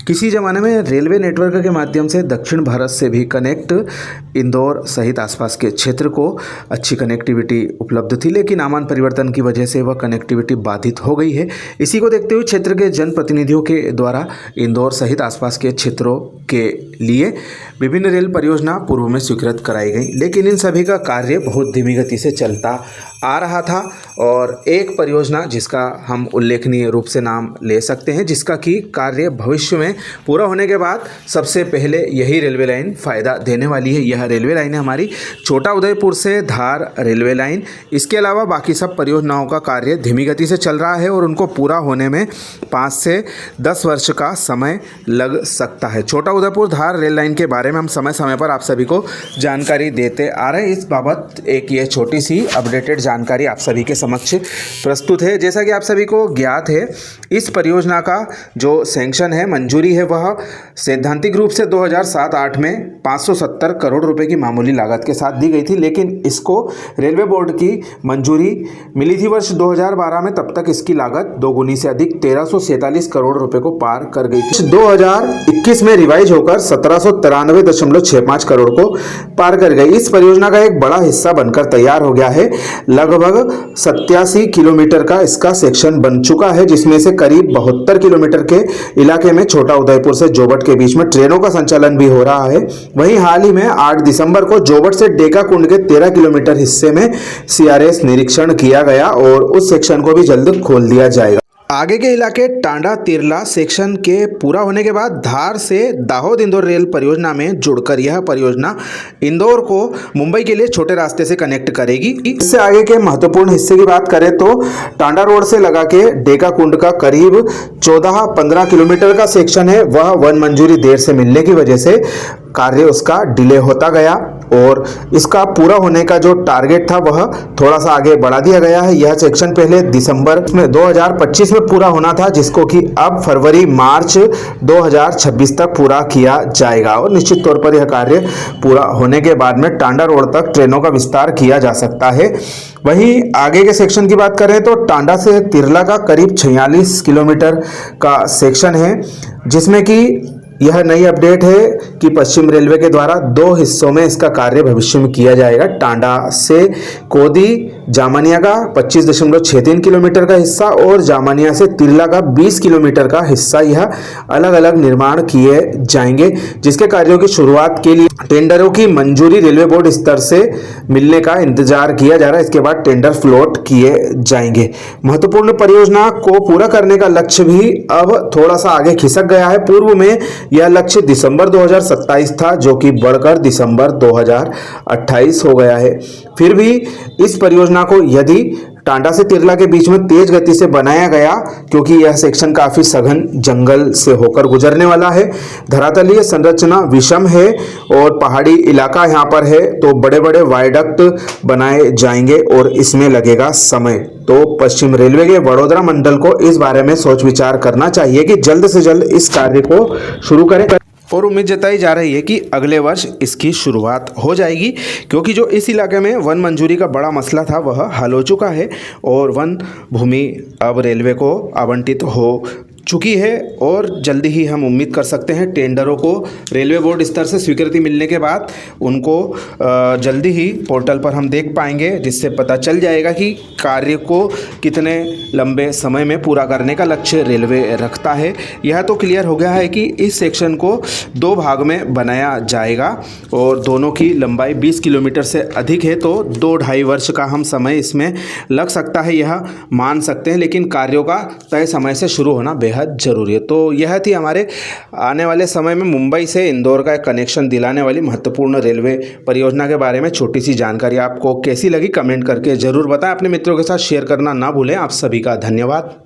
किसी ज़माने में रेलवे नेटवर्क के माध्यम से दक्षिण भारत से भी कनेक्ट इंदौर सहित आसपास के क्षेत्र को अच्छी कनेक्टिविटी उपलब्ध थी, लेकिन आमान परिवर्तन की वजह से वह कनेक्टिविटी बाधित हो गई है। इसी को देखते हुए क्षेत्र के जनप्रतिनिधियों के द्वारा इंदौर सहित आसपास के क्षेत्रों के लिए विभिन्न रेल परियोजना पूर्व में स्वीकृत कराई गई, लेकिन इन सभी का कार्य बहुत धीमी गति से चलता आ रहा था। और एक परियोजना जिसका हम उल्लेखनीय रूप से नाम ले सकते हैं, जिसका कि कार्य भविष्य में पूरा होने के बाद सबसे पहले यही रेलवे लाइन फ़ायदा देने वाली है। यह रेलवे लाइन है हमारी छोटा उदयपुर से धार रेलवे लाइन। इसके अलावा बाकी सब परियोजनाओं का कार्य धीमी गति से चल रहा है और उनको पूरा होने में 5 से 10 वर्ष का समय लग सकता है। छोटा उदयपुर धार रेल लाइन के बारे में हम समय समय पर आप सभी को जानकारी देते आ रहे हैं। इस बाबत एक ये छोटी सी अपडेटेड जानकारी आप सभी के समक्ष प्रस्तुत है। जैसा कि आप सभी को ज्ञात है, इस परियोजना का जो सैंक्शन है, मंजूरी है, वह सैद्धांतिक रूप से 2007-8 में 570 करोड़ रुपए की मामूली लागत के साथ दी गई थी, लेकिन इसको रेलवे बोर्ड की मंजूरी मिली थी वर्ष 2012 में। तब तक इसकी लागत दोगुनी से अधिक 1347 करोड़ रुपए को पार कर गई थी। 2021 में रिवाइज होकर 1793.65 करोड़ को पार कर गई। इस परियोजना का एक बड़ा हिस्सा बनकर तैयार हो गया है। लगभग 87 किलोमीटर का इसका सेक्शन बन चुका है, जिसमें से करीब 72 किलोमीटर के इलाके में छोटा उदयपुर से जोबट के बीच में ट्रेनों का संचालन भी हो रहा है। वहीं हाल ही में 8 दिसंबर को जोबट से डेका कुंड के 13 किलोमीटर हिस्से में सीआरएस निरीक्षण किया गया और उस सेक्शन को भी जल्द खोल दिया जाएगा। आगे के इलाके टांडा तिरला सेक्शन के पूरा होने के बाद धार से दाहोद इंदौर रेल परियोजना में जुड़कर यह परियोजना इंदौर को मुंबई के लिए छोटे रास्ते से कनेक्ट करेगी। इससे आगे के महत्वपूर्ण हिस्से की बात करें तो टांडा रोड से लगा के डेका कुंड का करीब 14-15 किलोमीटर का सेक्शन है। वह वन मंजूरी देर से मिलने की वजह से कार्य उसका डिले होता गया और इसका पूरा होने का जो टारगेट था वह थोड़ा सा आगे बढ़ा दिया गया है। यह सेक्शन पहले दिसंबर में 2025 में पूरा होना था, जिसको कि अब फरवरी मार्च 2026 तक पूरा किया जाएगा और निश्चित तौर पर यह कार्य पूरा होने के बाद में टांडा रोड तक ट्रेनों का विस्तार किया जा सकता है। वहीं आगे के सेक्शन की बात करें तो टांडा से तिरला का करीब 46 किलोमीटर का सेक्शन है, जिसमें कि यह नई अपडेट है कि पश्चिम रेलवे के द्वारा 2 हिस्सों में इसका कार्य भविष्य में किया जाएगा। टांडा से कोदी जामानिया का 25.63 किलोमीटर का हिस्सा और जामानिया से तिरला का 20 किलोमीटर का हिस्सा, यह अलग अलग निर्माण किए जाएंगे, जिसके कार्यों की शुरुआत के लिए टेंडरों की मंजूरी रेलवे बोर्ड स्तर से मिलने का इंतजार किया जा रहा है। इसके बाद टेंडर फ्लोट किए जाएंगे। महत्वपूर्ण परियोजना को पूरा करने का लक्ष्य भी अब थोड़ा सा आगे खिसक गया है। पूर्व में यह लक्ष्य दिसंबर 2027 था, जो कि बढ़कर दिसंबर 2028 हो गया है। फिर भी इस परियोजना को यदि टांडा से तिरला के बीच में तेज गति से बनाया गया, क्योंकि यह सेक्शन काफी सघन जंगल से होकर गुजरने वाला है, धरातलीय संरचना विषम है और पहाड़ी इलाका यहाँ पर है, तो बड़े बड़े वायडक्ट बनाए जाएंगे और इसमें लगेगा समय। तो पश्चिम रेलवे के वडोदरा मंडल को इस बारे में सोच विचार करना चाहिए कि जल्द से जल्द इस कार्य को शुरू करें और उम्मीद जताई जा रही है कि अगले वर्ष इसकी शुरुआत हो जाएगी, क्योंकि जो इस इलाके में वन मंजूरी का बड़ा मसला था वह हल हो चुका है और वन भूमि अब रेलवे को आवंटित हो चुकी है और जल्दी ही हम उम्मीद कर सकते हैं टेंडरों को रेलवे बोर्ड स्तर से स्वीकृति मिलने के बाद उनको जल्दी ही पोर्टल पर हम देख पाएंगे, जिससे पता चल जाएगा कि कार्य को कितने लंबे समय में पूरा करने का लक्ष्य रेलवे रखता है। यह तो क्लियर हो गया है कि इस सेक्शन को 2 भाग में बनाया जाएगा और दोनों की लंबाई 20 किलोमीटर से अधिक है, तो 2-2.5 वर्ष का हम समय इसमें लग सकता है, यह मान सकते हैं, लेकिन कार्यों का तय समय से शुरू होना बेहद जरूरी है। तो यह थी हमारे आने वाले समय में मुंबई से इंदौर का कनेक्शन दिलाने वाली महत्वपूर्ण रेलवे परियोजना के बारे में छोटी सी जानकारी। आपको कैसी लगी कमेंट करके जरूर बताएं। अपने मित्रों के साथ शेयर करना ना भूलें। आप सभी का धन्यवाद।